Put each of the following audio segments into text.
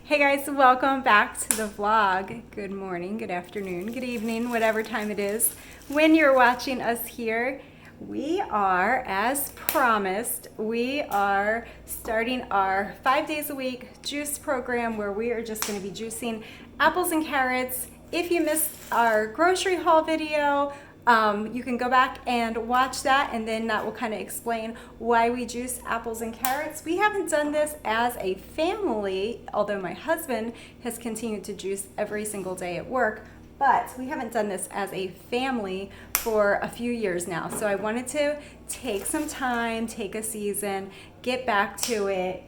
Hey guys, welcome back to the vlog. Good morning, good afternoon, good evening, whatever time it is when you're watching us here. We are, as promised, we are starting our 5 days a week juice program where we are just going to be juicing apples and carrots. If you missed our grocery haul video, you can go back and watch that, and then that will kind of explain why we juice apples and carrots. We haven't done this as a family, although my husband has continued to juice every single day at work, but we haven't done this as a family for a few years now. So I wanted to take some time, take a season, get back to it.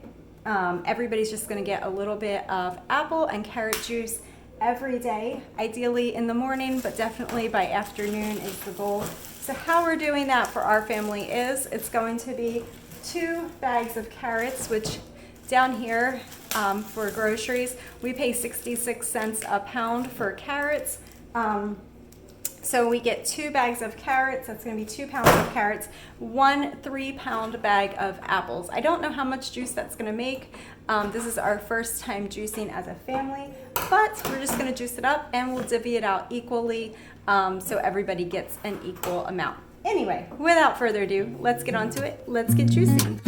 Everybody's just gonna get a little bit of apple and carrot juice every day, ideally in the morning, but definitely by afternoon is the goal. So how we're doing that for our family is it's going to be 2 bags of carrots, which down here for groceries, we pay 66 cents a pound for carrots. So we get 2 bags of carrots. That's going to be 2 pounds of carrots, 1 3-pound bag of apples. I don't know how much juice that's going to make. This is our first time juicing as a family, but we're just going to juice it up and we'll divvy it out equally so everybody gets an equal amount. Anyway, without further ado, let's get on to it. Let's get juicing.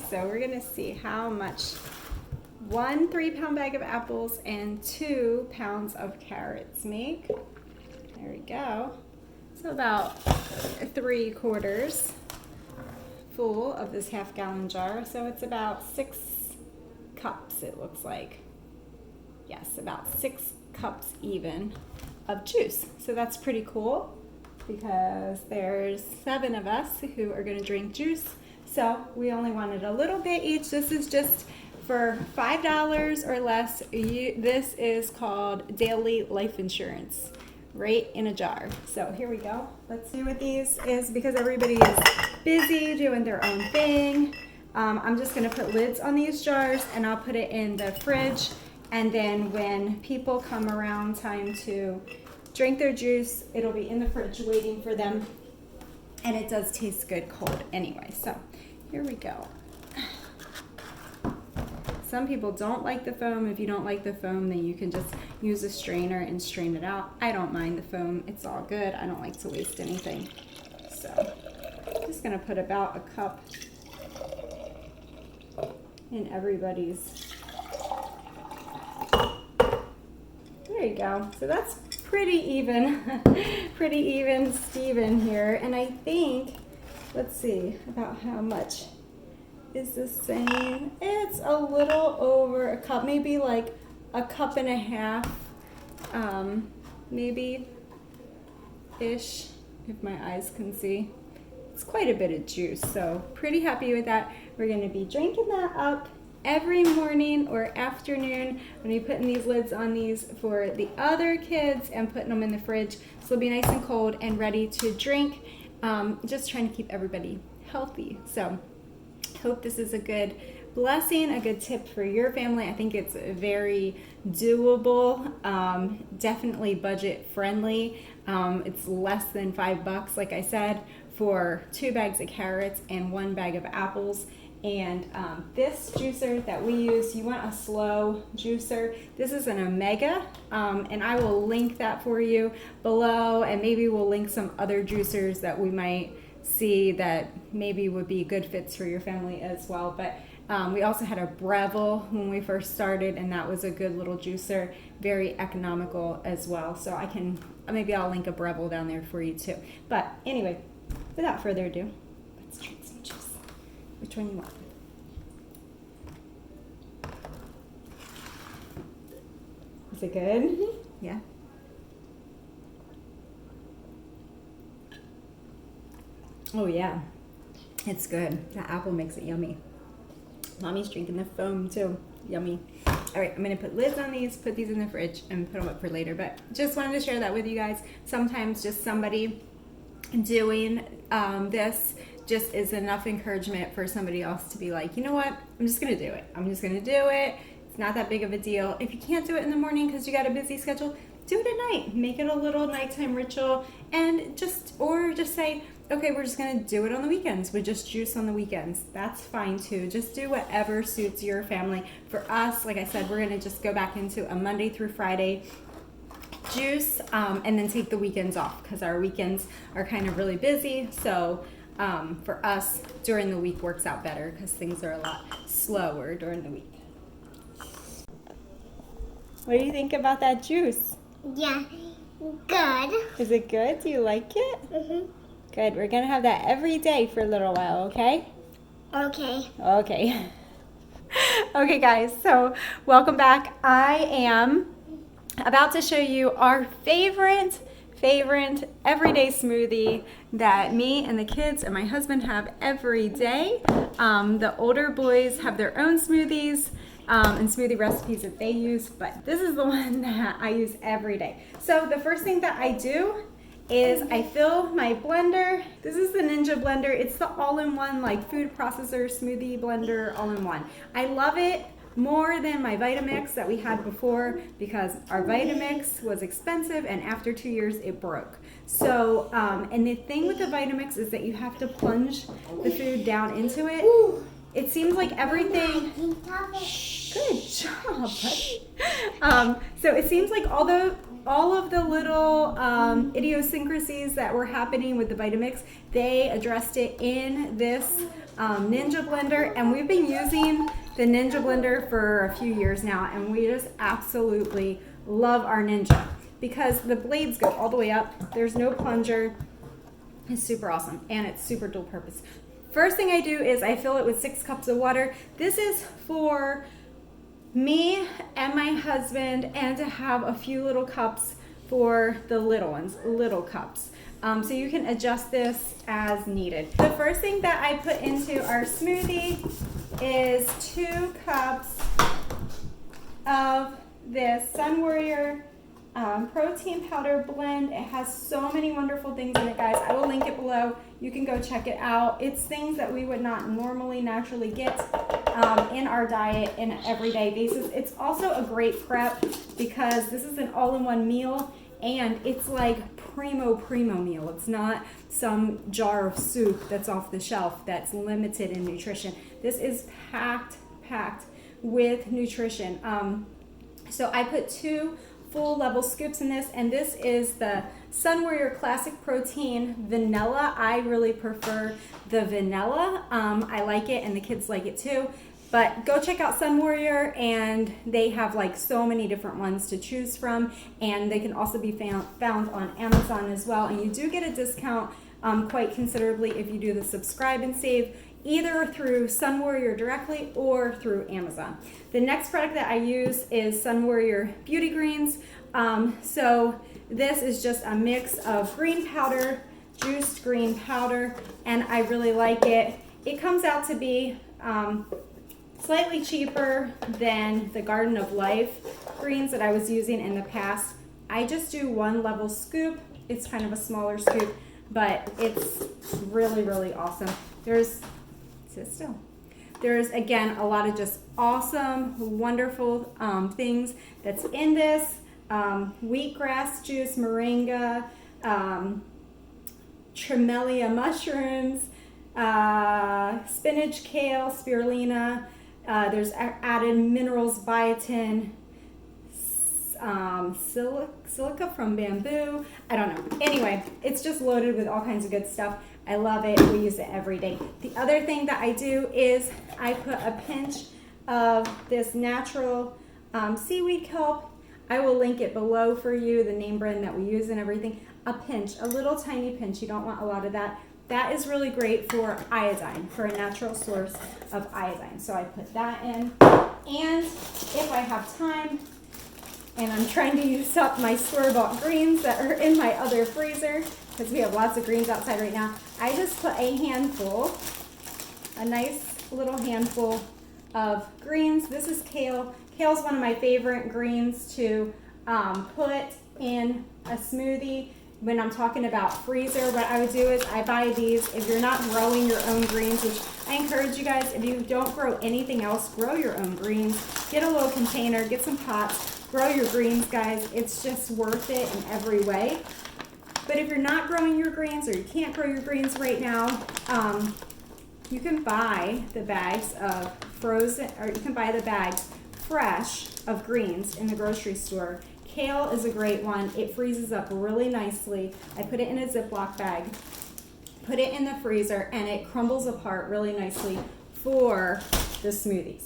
So we're gonna see how much 1 3-pound bag of apples and 2 pounds of carrots make. There we go. So about 3/4 full of this half-gallon jar. So it's about 6 cups, it looks like. Yes, about 6 cups even of juice. So that's pretty cool because there's 7 of us who are gonna drink juice. So we only wanted a little bit each. This is just for $5 or less. This is called daily life insurance, right in a jar. So here we go. Let's see what these is because everybody is busy doing their own thing. I'm just gonna put lids on these jars and I'll put it in the fridge. And then when people come around time to drink their juice, it'll be in the fridge waiting for them. And it does taste good cold anyway. So here we go. Some people don't like the foam. If you don't like the foam, then you can just use a strainer and strain it out. I don't mind the foam. It's all good. I don't like to waste anything. So I'm just gonna put about a cup in everybody's. There you go. So that's pretty even, pretty even Steven here. And I think, let's see, about how much is this saying? It's a little over a cup, maybe like a cup and a half, maybe ish, if my eyes can see. It's quite a bit of juice, so pretty happy with that. We're gonna be drinking that up every morning or afternoon. I'm gonna be putting these lids on these for the other kids and putting them in the fridge so they'll be nice and cold and ready to drink. Just trying to keep everybody healthy. So hope this is a good blessing, a good tip for your family. I think it's very doable, definitely budget friendly. It's less than $5, like I said, for 2 bags of carrots and 1 bag of apples. And this juicer that we use, you want a slow juicer. This is an Omega, and I will link that for you below, and maybe we'll link some other juicers that we might see that maybe would be good fits for your family as well. But we also had a Breville when we first started, and that was a good little juicer, very economical as well. So maybe I'll link a Breville down there for you too. But anyway, without further ado, let's drink some juice. Which one you want? Is it good? Mm-hmm. Yeah. Oh yeah, it's good. The apple makes it yummy. Mommy's drinking the foam too. Yummy. All right, I'm gonna put lids on these, put these in the fridge, and put them up for later. But just wanted to share that with you guys. Sometimes just somebody doing this just is enough encouragement for somebody else to be like, you know what, I'm just gonna do it. I'm just gonna do it. It's not that big of a deal. If you can't do it in the morning because you got a busy schedule, do it at night. Make it a little nighttime ritual, and just say, okay, we're just gonna do it on the weekends. We just juice on the weekends. That's fine too. Just do whatever suits your family. For us, like I said, we're gonna just go back into a Monday through Friday juice, and then take the weekends off because our weekends are kind of really busy. So for us, during the week works out better because things are a lot slower during the week. What do you think about that juice? Yeah, good. Is it good? Do you like it? Mm-hmm. Good. We're going to have that every day for a little while, okay? Okay. Okay. Okay, guys. So welcome back. I am about to show you our favorite everyday smoothie that me and the kids and my husband have every day. The older boys have their own smoothies and smoothie recipes that they use, but this is the one that I use every day. So the first thing that I do is I fill my blender. This is the Ninja blender. It's the all-in-one like food processor smoothie blender all-in-one. I love it more than my Vitamix that we had before because our Vitamix was expensive and after 2 years it broke. So, and the thing with the Vitamix is that you have to plunge the food down into it. It seems like everything, good job, buddy. So it seems like all of the little idiosyncrasies that were happening with the Vitamix, they addressed it in this Ninja blender, and we've been using the Ninja blender for a few years now, and we just absolutely love our Ninja because the blades go all the way up. There's no plunger. It's super awesome, and it's super dual purpose. First thing I do is I fill it with 6 cups of water. This is for me and my husband, and to have a few little cups for the little ones, little cups. So you can adjust this as needed. The first thing that I put into our smoothie is 2 cups of this Sunwarrior protein powder blend. It has so many wonderful things in it, guys. I will link it below. You can go check it out. It's things that we would not normally naturally get in our diet in an everyday basis. It's also a great prep because this is an all-in-one meal, and it's like primo meal. It's not some jar of soup that's off the shelf that's limited in nutrition. This is packed with nutrition. So I put 2 full level scoops in this, and this is the Sunwarrior Classic Protein Vanilla. I really prefer the vanilla. I like it, and the kids like it too. But go check out Sunwarrior, and they have like so many different ones to choose from, and they can also be found on Amazon as well. And you do get a discount quite considerably if you do the subscribe and save, either through Sunwarrior directly or through Amazon. The next product that I use is Sunwarrior Beauty Greens. So this is just a mix of green powder, juiced green powder, and I really like it. It comes out to be slightly cheaper than the Garden of Life greens that I was using in the past. I just do 1 level scoop. It's kind of a smaller scoop, but it's really awesome. Sit still. There's, again, a lot of just awesome, wonderful things that's in this. Wheatgrass juice, moringa, tremellia mushrooms, spinach, kale, spirulina. There's added minerals, biotin, silica from bamboo. I don't know. Anyway, it's just loaded with all kinds of good stuff. I love it. We use it every day. The other thing that I do is I put a pinch of this natural seaweed kelp. I will link it below for you, the name brand that we use and everything. A pinch, a little tiny pinch. You don't want a lot of that. That is really great for iodine, for a natural source of iodine. So I put that in. And if I have time and I'm trying to use up my store-bought greens that are in my other freezer because we have lots of greens outside right now. I just put a handful, a nice little handful of greens. This is kale. Kale's one of my favorite greens to put in a smoothie. When I'm talking about freezer, what I would do is I buy these. If you're not growing your own greens, which I encourage you guys, if you don't grow anything else, grow your own greens. Get a little container, get some pots, grow your greens, guys. It's just worth it in every way. But if you're not growing your greens or you can't grow your greens right now, you can buy the bags of frozen, or you can buy the bags fresh of greens in the grocery store. Kale is a great one. It freezes up really nicely. I put it in a Ziploc bag, put it in the freezer, and it crumbles apart really nicely for the smoothies.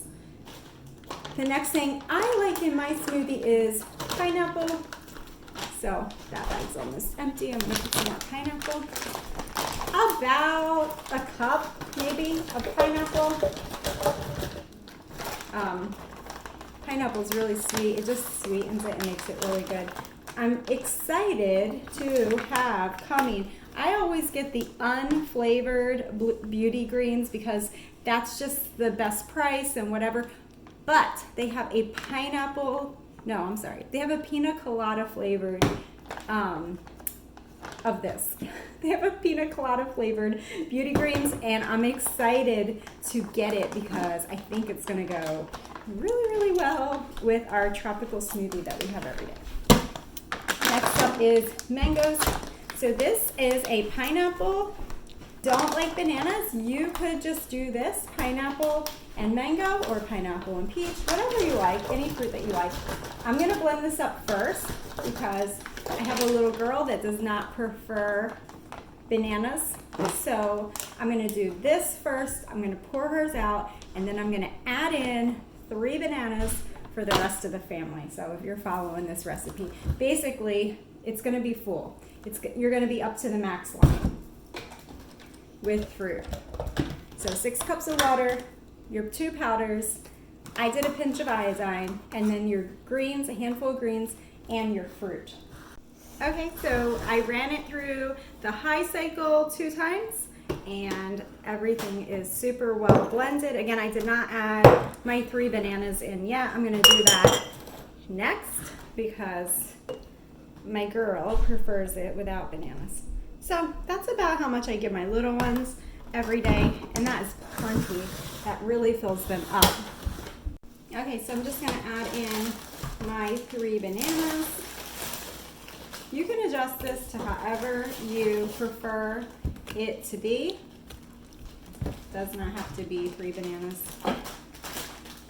The next thing I like in my smoothie is pineapple. So that bag's almost empty. I'm gonna put some more pineapple. About a cup, maybe, of pineapple. Pineapple is really sweet. It just sweetens it and makes it really good. I'm excited to have coming. I always get the unflavored beauty greens because that's just the best price and whatever. But they have a pineapple, no, I'm sorry. They have a pina colada flavored of this. They have a pina colada flavored beauty greens, and I'm excited to get it because I think it's gonna go really, really well with our tropical smoothie that we have every day. Next up is mangoes. So this is a pineapple. Don't like bananas, you could just do this, pineapple and mango, or pineapple and peach, whatever you like, any fruit that you like. I'm gonna blend this up first because I have a little girl that does not prefer bananas. So I'm gonna do this first, I'm gonna pour hers out, and then I'm gonna add in 3 bananas for the rest of the family. So if you're following this recipe, basically it's gonna be full. You're gonna be up to the max line with fruit. So 6 cups of water, your 2 powders, I did a pinch of iodine, and then your greens, a handful of greens, and your fruit. Okay, so I ran it through the high cycle 2 times, and everything is super well blended. Again, I did not add my 3 bananas in yet. I'm gonna do that next because my girl prefers it without bananas. So that's about how much I give my little ones every day, and that is plenty. That really fills them up. Okay, so I'm just gonna add in my 3 bananas. You can adjust this to however you prefer it to be. Does not have to be 3 bananas.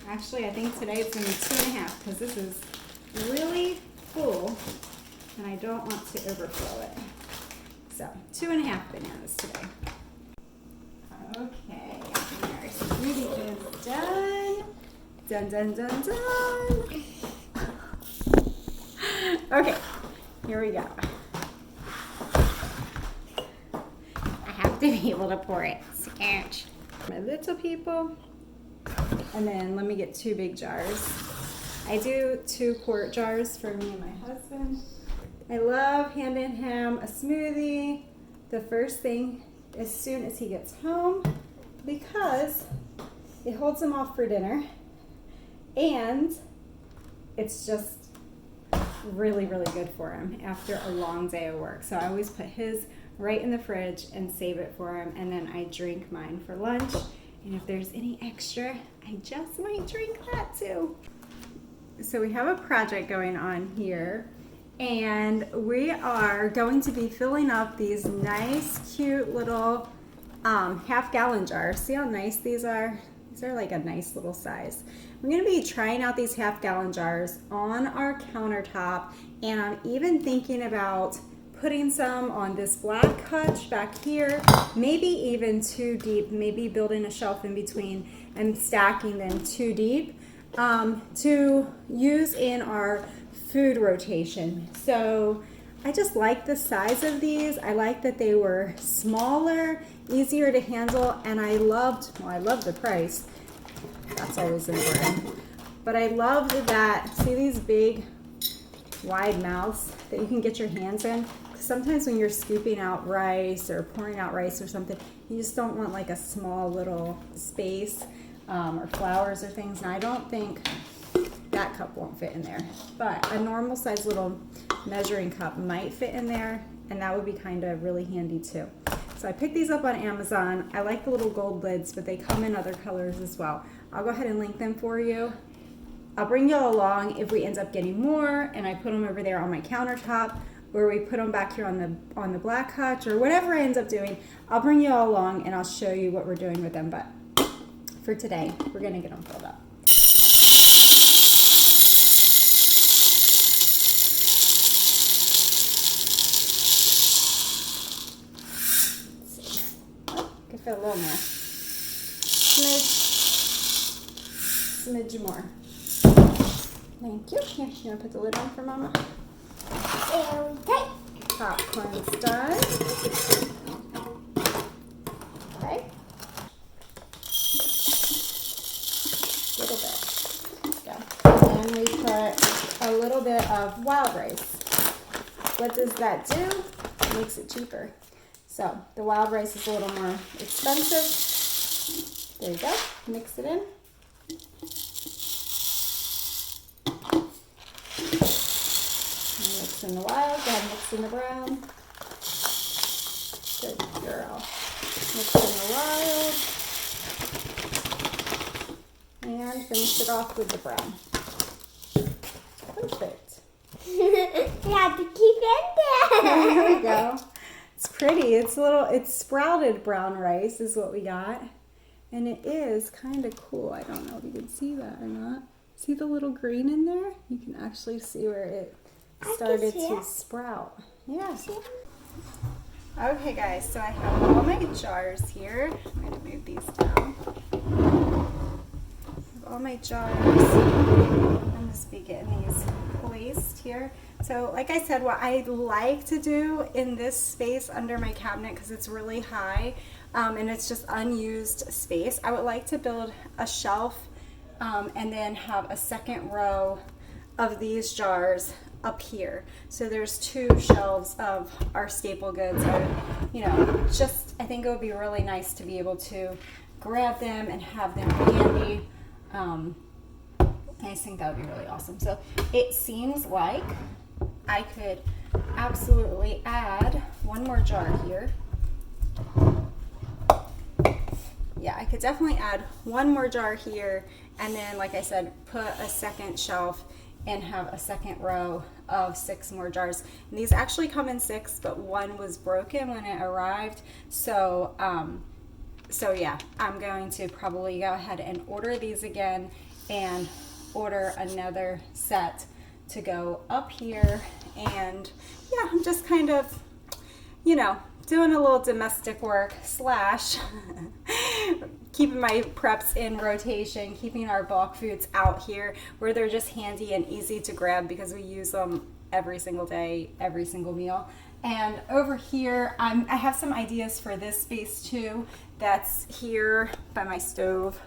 Actually, I think today it's gonna be 2.5 because this is really full and I don't want to overflow it. So 2.5 bananas today. Okay, our smoothie is done. Done, done, done, done. Okay, here we go. I have to be able to pour it. Scratch. My little people. And then let me get 2 big jars. I do 2-quart jars for me and my husband. I love handing him a smoothie the first thing as soon as he gets home because it holds him off for dinner and it's just really, really good for him after a long day of work. So I always put his right in the fridge and save it for him, and then I drink mine for lunch, and if there's any extra, I just might drink that too. So we have a project going on here, and we are going to be filling up these nice, cute little half-gallon jars. See how nice these are? These are like a nice little size. We're going to be trying out these half-gallon jars on our countertop, and I'm even thinking about putting some on this black hutch back here, maybe even 2 deep, maybe building a shelf in between and stacking them 2 deep to use in our food rotation. So I just like the size of these. I like that they were smaller, easier to handle, and I loved the price. That's always important. But I loved that, see these big wide mouths that you can get your hands in. Sometimes when you're scooping out rice or pouring out rice or something, you just don't want like a small little space or flowers or things. And I don't think that cup won't fit in there, but a normal size little measuring cup might fit in there, and that would be kind of really handy too. So I picked these up on Amazon. I like the little gold lids, but they come in other colors as well. I'll go ahead and link them for you. I'll bring y'all along if we end up getting more and I put them over there on my countertop, or we put them back here on the black hutch, or whatever I end up doing. I'll bring you all along and I'll show you what we're doing with them. But for today, we're gonna get them filled up. Could fit a little more. Smidge more. Thank you. Here, you wanna put the lid on for Mama? Okay. Popcorn's done. Okay. Little bit. Go. And then we put a little bit of wild rice. What does that do? It makes it cheaper. So the wild rice is a little more expensive. There you go. Mix it in. Mix in the wild. Go ahead and mix in the brown. Good girl. Mix in the wild. And finish it off with the brown. Perfect. You have to keep it there. There we go. It's pretty. It's sprouted brown rice is what we got. And it is kind of cool. I don't know if you can see that or not. See the little green in there? You can actually see where it started to sprout. Yeah. Okay guys, so I have all my jars here. I'm going to move these down. I have all my jars. I'm just be getting these placed here. So like I said, what I like to do in this space under my cabinet, because it's really high and it's just unused space, I would like to build a shelf and then have a second row of these jars up here. So there's two shelves of our staple goods. Just I think it would be really nice to be able to grab them and have them handy. I think that would be really awesome. So it seems like I could absolutely add one more jar here. Yeah, I could definitely add one more jar here, and then, like I said, put a second shelf and have a second row of 6 more jars. And these actually come in 6, but one was broken when it arrived. So yeah, I'm going to probably go ahead and order these again and order another set to go up here. And yeah, I'm just kind of, doing a little domestic work / keeping my preps in rotation, keeping our bulk foods out here where they're just handy and easy to grab because we use them every single day, every single meal. And over here, I have some ideas for this space too that's here by my stove.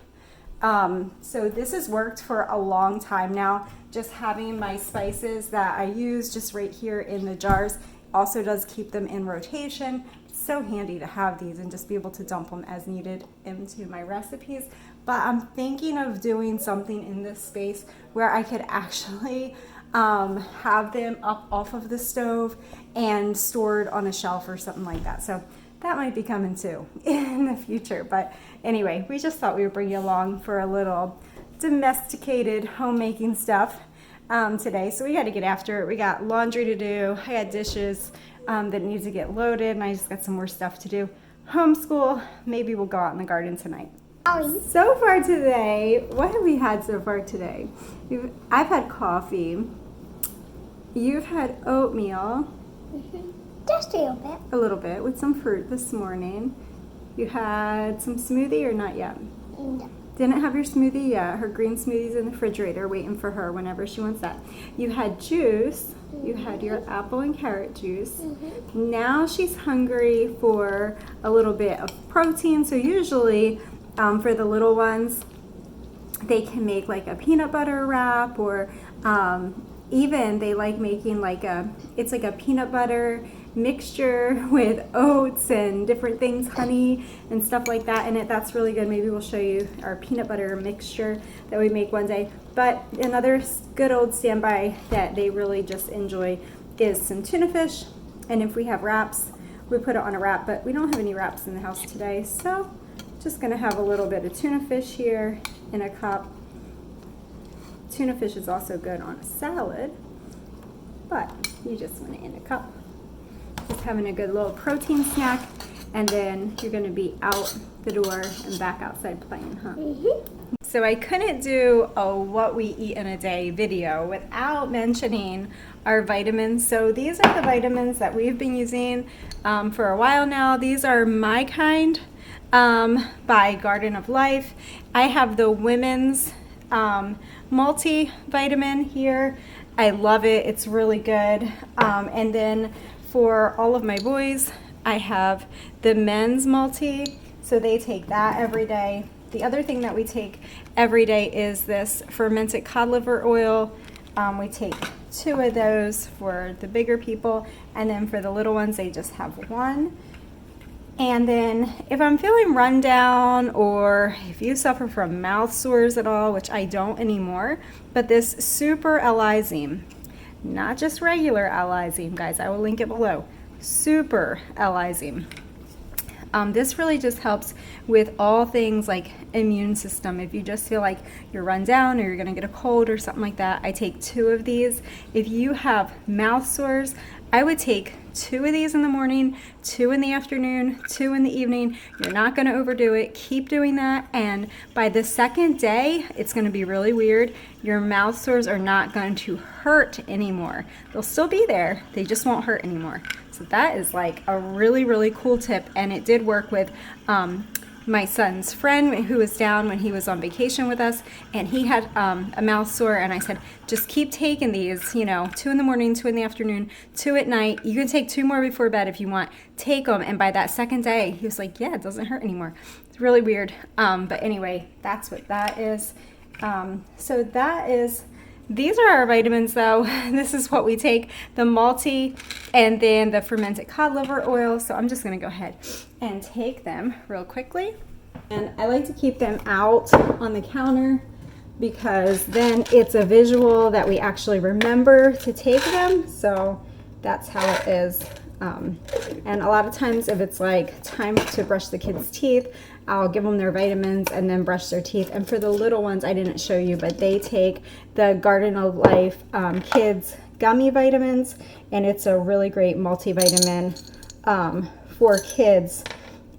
So this has worked for a long time now, just having my spices that I use just right here in the jars. Also does keep them in rotation. It's so handy to have these and just be able to dump them as needed into my recipes. But I'm thinking of doing something in this space where I could actually have them up off of the stove and stored on a shelf or something like that. So that might be coming too in the future. But anyway, we just thought we would bring you along for a little domesticated homemaking stuff today. So we got to get after it. We got laundry to do. I got dishes that need to get loaded, and I just got some more stuff to do. Homeschool. Maybe we'll go out in the garden tonight. So far today, what have we had so far today? I've had coffee. You've had oatmeal. Just a little bit. A little bit with some fruit this morning. You had some smoothie or not yet? No. Didn't have your smoothie yet. Her green smoothie's in the refrigerator waiting for her whenever she wants that. You had juice. You had your apple and carrot juice. Now she's hungry for a little bit of protein. So usually for the little ones, they can make like a peanut butter wrap or even they like making it's like a peanut butter mixture with oats and different things, honey and stuff like that in it. That's really good. Maybe we'll show you our peanut butter mixture that we make one day. But another good old standby that they really just enjoy is some tuna fish. And if we have wraps, we put it on a wrap, but we don't have any wraps in the house today. So just gonna have a little bit of tuna fish here in a cup. Tuna fish is also good on a salad, but you just want it in a cup. Just having a good little protein snack, and then you're gonna be out the door and back outside playing, huh? So I couldn't do a what we eat in a day video without mentioning our vitamins. So these are the vitamins that we've been using for a while now. These are My Kind by Garden of Life. I have the women's multivitamin here. I love it. It's really good. And then for all of my boys, I have the men's multi. So they take that every day. The other thing that we take every day is this Fermented Cod Liver Oil. We take 2 of those for the bigger people, and then for the little ones, they just have 1. And then if I'm feeling run down, or if you suffer from mouth sores at all, which I don't anymore, but this super L-lysine, not just regular L-lysine, guys, I will link it below, super L-lysine. This really just helps with all things like immune system. If you just feel like you're run down or you're gonna get a cold or something like that, I take 2 of these. If you have mouth sores, I would take 2 of these in the morning, 2 in the afternoon, 2 in the evening. You're not gonna overdo it. Keep doing that, and by the second day, it's gonna be really weird. Your mouth sores are not going to hurt anymore. They'll still be there, they just won't hurt anymore. So that is like a really, really cool tip, and it did work with my son's friend who was down when he was on vacation with us, and he had a mouth sore, and I said, just keep taking these, 2 in the morning, 2 in the afternoon, 2 at night. You can take 2 more before bed if you want. Take them, and by that second day, he was like, yeah, it doesn't hurt anymore. It's really weird, but anyway, that's what that is. So that is, these are our vitamins though. This is what we take, the multi and then the Fermented Cod Liver Oil. So I'm just gonna go ahead and take them real quickly. And I like to keep them out on the counter because then it's a visual that we actually remember to take them. So that's how it is. And a lot of times if it's like time to brush the kids' teeth, I'll give them their vitamins and then brush their teeth. And for the little ones, I didn't show you, but they take the Garden of Life Kids Gummy vitamins, and it's a really great multivitamin for kids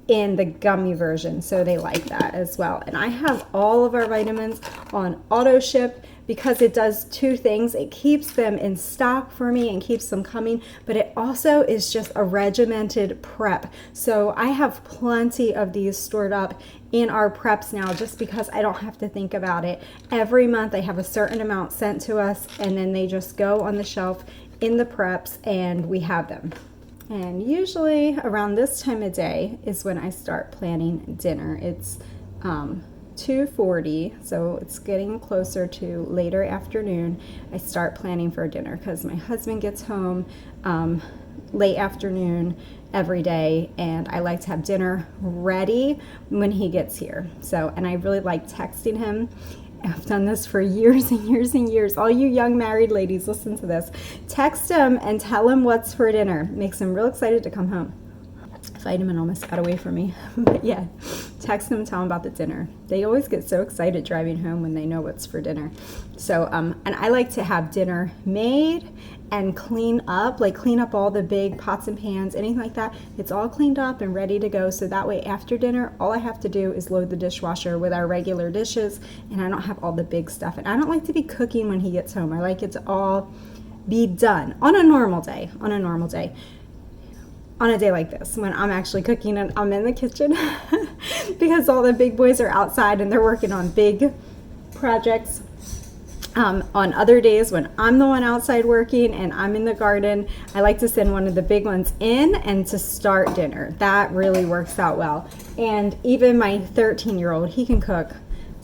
in the gummy version, so they like that as well. And I have all of our vitamins on auto ship because it does 2 things. It keeps them in stock for me and keeps them coming, but it also is just a regimented prep. So I have plenty of these stored up in our preps now just because I don't have to think about it. Every month I have a certain amount sent to us, and then they just go on the shelf in the preps and we have them. And usually around this time of day is when I start planning dinner. It's 2:40, so it's getting closer to later afternoon. I start planning for dinner because my husband gets home late afternoon every day, and I like to have dinner ready when he gets here. So, and I really like texting him. I've done this for years and years and years. All you young married ladies, listen to this. Text him and tell him what's for dinner. Makes him real excited to come home. Vitamin almost got away from me. But yeah, text them and tell them about the dinner. They always get so excited driving home when they know what's for dinner. So, and I like to have dinner made and clean up all the big pots and pans, anything like that. It's all cleaned up and ready to go. So that way after dinner, all I have to do is load the dishwasher with our regular dishes, and I don't have all the big stuff. And I don't like to be cooking when he gets home. I like it to all be done on a normal day, on a day like this when I'm actually cooking and I'm in the kitchen because all the big boys are outside and they're working on big projects. On other days when I'm the one outside working and I'm in the garden, I like to send one of the big ones in and to start dinner. That really works out well. And even my 13-year-old, he can cook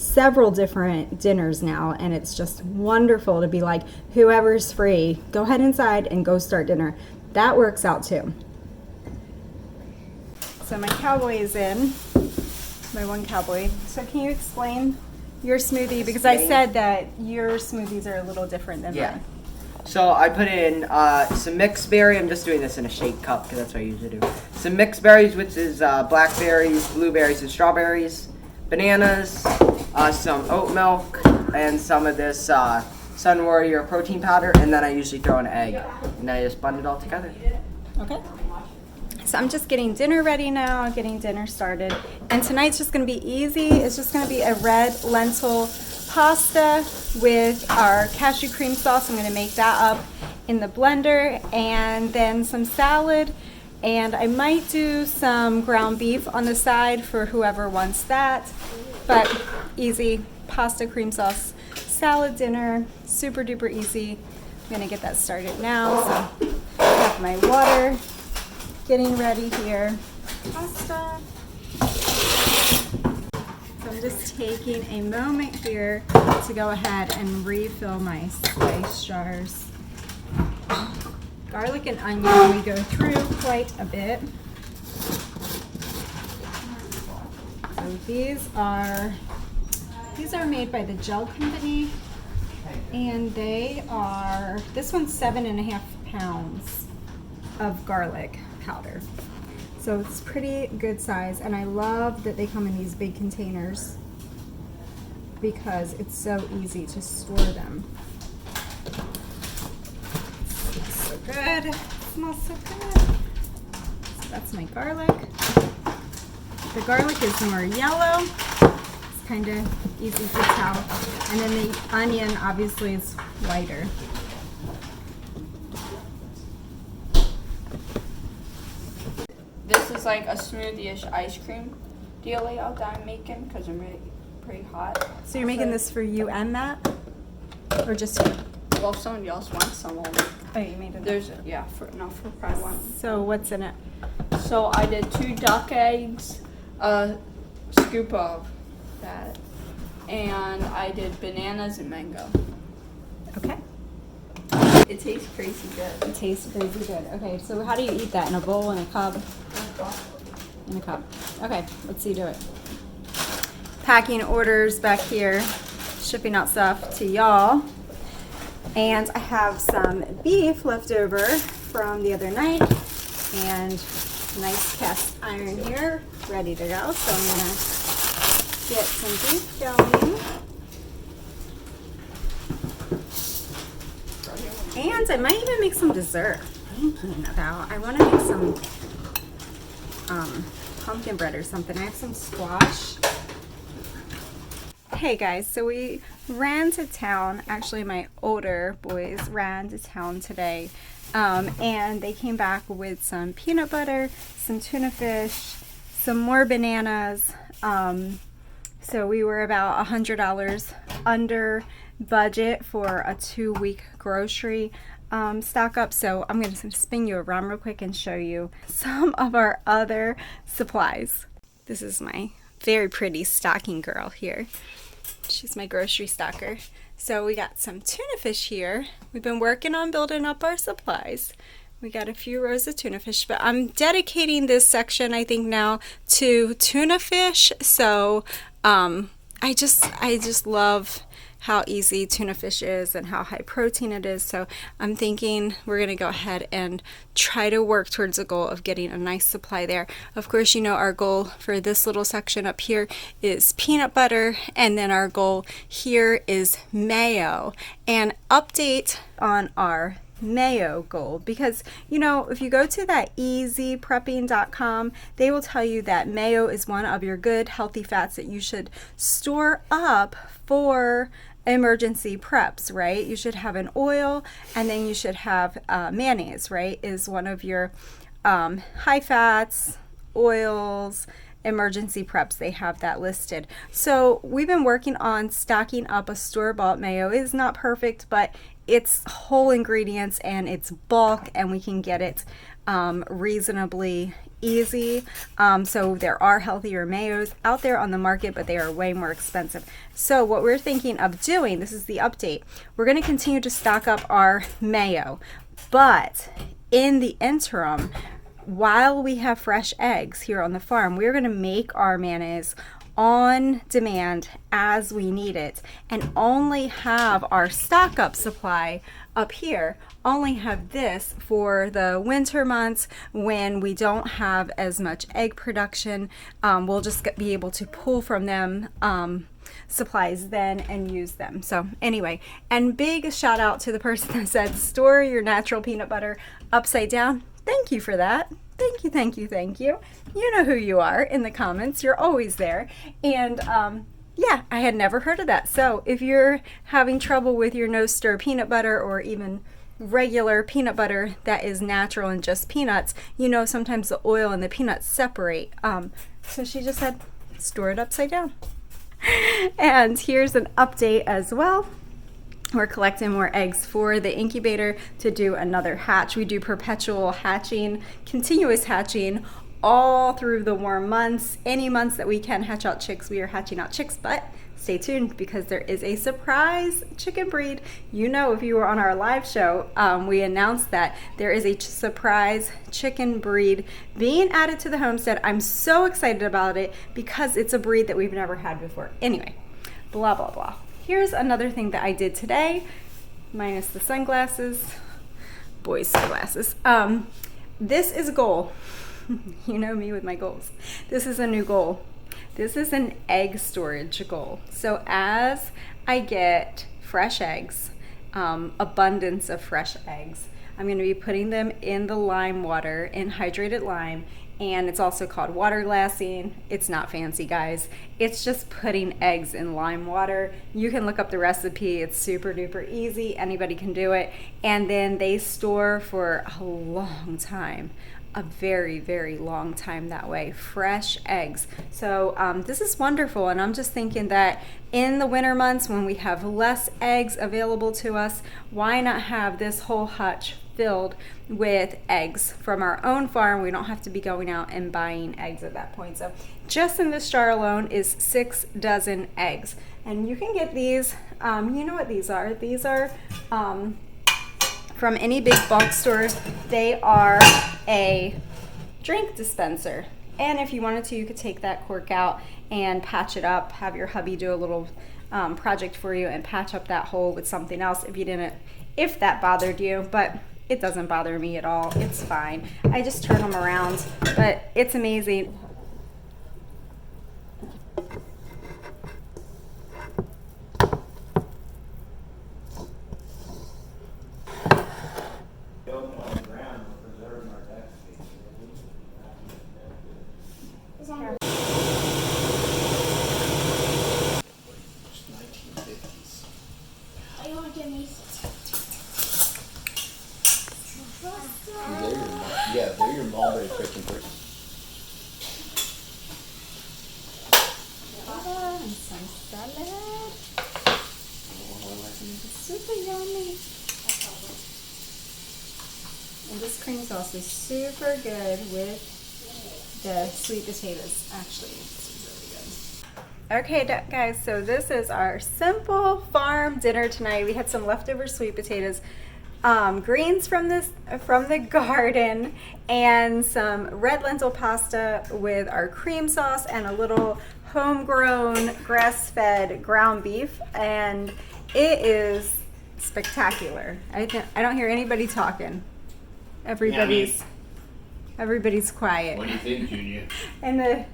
several different dinners now, and it's just wonderful to be like, whoever's free, go ahead inside and go start dinner. That works out too. So my cowboy is in, my one cowboy. So can you explain your smoothie? Because I said that your smoothies are a little different than mine. So I put in some mixed berry. I'm just doing this in a shake cup because that's what I usually do. Some mixed berries, which is blackberries, blueberries, and strawberries. Bananas, some oat milk, and some of this Sunwarrior protein powder. And then I usually throw an egg. And then I just blend it all together. Okay. So I'm just getting dinner ready now, getting dinner started. And tonight's just going to be easy. It's just going to be a red lentil pasta with our cashew cream sauce. I'm going to make that up in the blender, and then some salad, and I might do some ground beef on the side for whoever wants that. But easy pasta, cream sauce, salad dinner, super duper easy. I'm going to get that started now. So I have my water getting ready here. Pasta. So I'm just taking a moment here to go ahead and refill my spice jars. Garlic and onion we go through quite a bit. So these are made by the Gel Company, and they are, this one's 7.5 pounds of garlic powder. So it's pretty good size, and I love that they come in these big containers because it's so easy to store them. Smells so good. It smells so good. So that's my garlic. The garlic is more yellow. It's kind of easy to tell. And then the onion obviously is whiter. This is like a smoothie-ish ice cream deal layout that I'm making because I'm pretty hot. So you're making this for you and Matt? Or just you? Well, if somebody else wants some, Oh, you made it. there's, yeah, for probably one. So what's in it? So I did 2 duck eggs, a scoop of that, and I did bananas and mango. Okay. It tastes crazy good. It tastes crazy good. Okay, so how do you eat that? In a bowl, in a cup? In a cup. Okay, let's see you do it. Packing orders back here, shipping out stuff to y'all. And I have some beef left over from the other night, and nice cast iron here, ready to go. So I'm gonna get some beef going. And I might even make some dessert. Thinking about, I want to make some pumpkin bread or something. I have some squash. Hey guys, so we ran to town. Actually, my older boys ran to town today, and they came back with some peanut butter, some tuna fish, some more bananas. So we were about $100 under budget for a 2-week grocery stock up. So I'm going to spin you around real quick and show you some of our other supplies. This is my very pretty stocking girl here. She's my grocery stocker. So we got some tuna fish here. We've been working on building up our supplies. We got a few rows of tuna fish, but I'm dedicating this section, I think, now to tuna fish. So I just love how easy tuna fish is and how high protein it is. So I'm thinking we're gonna go ahead and try to work towards a goal of getting a nice supply there. Of course, you know our goal for this little section up here is peanut butter, and then our goal here is mayo. And update on our mayo goal, because you know, if you go to that easyprepping.com, they will tell you that mayo is one of your good healthy fats that you should store up for emergency preps, right? You should have an oil, and then you should have mayonnaise, right? Is one of your high fats, oils, emergency preps. They have that listed. So we've been working on stocking up a store-bought mayo. It is not perfect, but it's whole ingredients and it's bulk, and we can get it reasonably easy. So there are healthier mayos out there on the market, but they are way more expensive. So what we're thinking of doing, this is the update, we're going to continue to stock up our mayo, but in the interim, while we have fresh eggs here on the farm, we're going to make our mayonnaise on demand as we need it, and only have our stock up supply up here, only have this for the winter months when we don't have as much egg production. We'll just be able to pull from them supplies then and use them. So anyway, and big shout out to the person that said store your natural peanut butter upside down. Thank you for that. Thank you, thank you, thank you. You know who you are in the comments. You're always there. And yeah, I had never heard of that. So if you're having trouble with your no stir peanut butter, or even regular peanut butter that is natural and just peanuts, you know, sometimes the oil and the peanuts separate. So she just said, store it upside down. And here's an update as well. We're collecting more eggs for the incubator to do another hatch. We do perpetual hatching, continuous hatching all through the warm months. Any months that we can hatch out chicks, we are hatching out chicks, but stay tuned because there is a surprise chicken breed. You know, if you were on our live show, we announced that there is a surprise chicken breed being added to the homestead. I'm so excited about it because it's a breed that we've never had before. Anyway, blah, blah, blah. Here's another thing that I did today, minus the sunglasses, boys' sunglasses. This is a goal. You know me with my goals. This is a new goal. This is an egg storage goal. So as I get fresh eggs, abundance of fresh eggs, I'm going to be putting them in the lime water, in hydrated lime, and it's also called water glassing. It's not fancy, guys. It's just putting eggs in lime water. You can look up the recipe. It's super duper easy. Anybody can do it. And then they store for a long time, a very, very long time that way. Fresh eggs. So this is wonderful. And I'm just thinking that in the winter months when we have less eggs available to us, why not have this whole hutch filled with eggs from our own farm? We don't have to be going out and buying eggs at that point. So just in this jar alone is 6 dozen eggs. And you can get these, you know what these are. These are from any big bulk store. They are a drink dispenser. And if you wanted to, you could take that cork out and patch it up, have your hubby do a little project for you and patch up that hole with something else if that bothered you. But it doesn't bother me at all. It's fine. I just turn them around, but it's amazing. Yeah, they're your mulberry Christian person. And some salad. Super yummy. And this cream sauce is super good with the sweet potatoes. Actually, this is really good. Okay, guys, so this is our simple farm dinner tonight. We had some leftover sweet potatoes, greens from the garden, and some red lentil pasta with our cream sauce and a little homegrown grass-fed ground beef, and it is spectacular. I don't hear anybody talking. Everybody's quiet. What do you think, Junior? And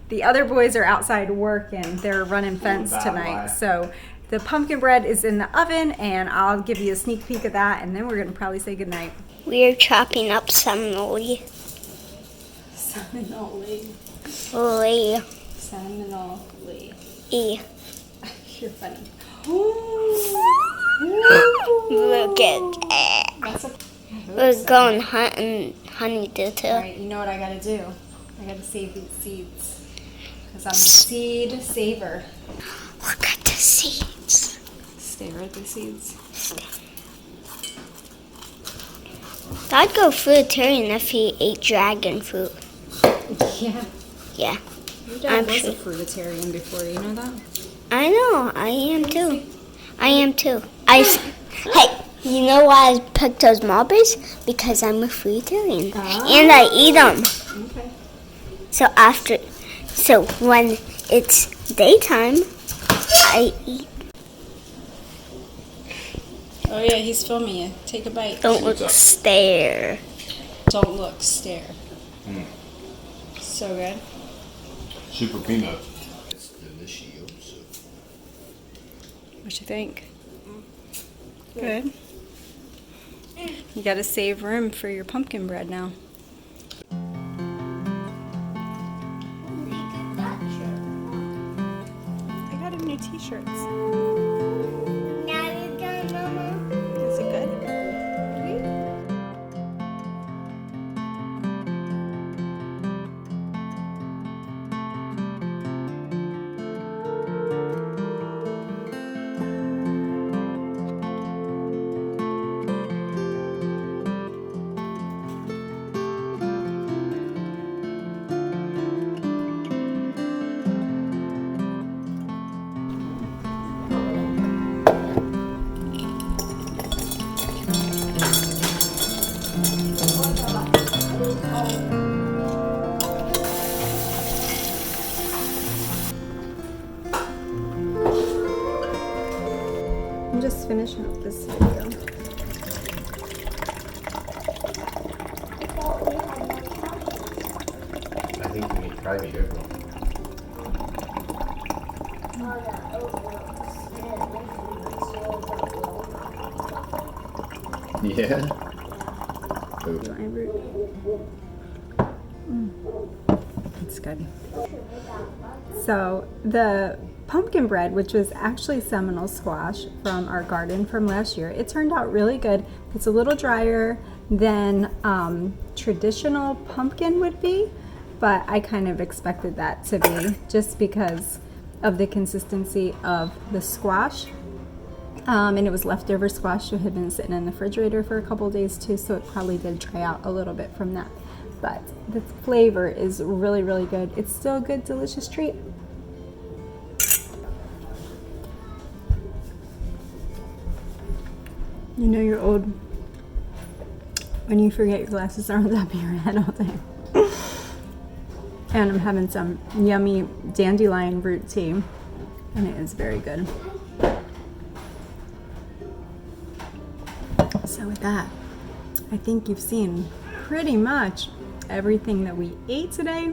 the other boys are outside working. They're running fence tonight. So the pumpkin bread is in the oven, and I'll give you a sneak peek of that, and then we're going to probably say goodnight. We're chopping up seminole. Seminole. Lee. Seminole. E. You're funny. Look at that. We're going hunting honey All too. right, you know what I got to do? I got to save these seeds because I'm a seed saver. Look at the seeds. Stare at the seeds. I'd go fruitarian if he ate dragon fruit. Yeah. Yeah. Your dad I'm was sure. a fruitarian before, you know that? I know. I am too. I am too. Hey, you know why I picked those mulberries? Because I'm a fruitarian. And I eat them. Okay. So when it's daytime, I eat. Oh yeah, he's filming you. Take a bite. Don't look, stare. Don't look, stare. So good. Super peanut. It's delicious. What you think? Good. You gotta save room for your pumpkin bread now. I got him new t-shirts. Now you're done, Mama. Is it good? I'm just finishing up this video. I think we need private air. Yeah. It's good. So the pumpkin bread, which was actually Seminole squash from our garden from last year, it turned out really good. It's a little drier than traditional pumpkin would be, but I kind of expected that to be just because of the consistency of the squash. And it was leftover squash that had been sitting in the refrigerator for a couple days too, so it probably did dry out a little bit from that. But the flavor is really, really good. It's still a good, delicious treat. You know you're old when you forget your glasses are on top of your head all day. And I'm having some yummy dandelion root tea, and it is very good. So with that, I think you've seen pretty much everything that we ate today.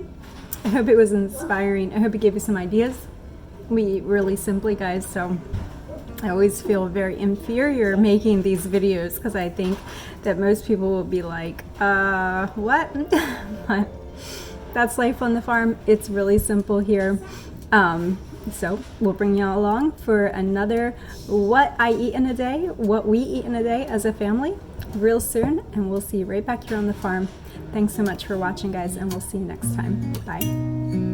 I hope it was inspiring. I hope it gave you some ideas. We eat really simply, guys, so I always feel very inferior making these videos because I think that most people will be like, what? But that's life on the farm. It's really simple here. So we'll bring y'all along for another What I Eat in a Day, what we eat in a day as a family real soon, and we'll see you right back here on the farm. Thanks so much for watching, guys, and we'll see you next time. Bye.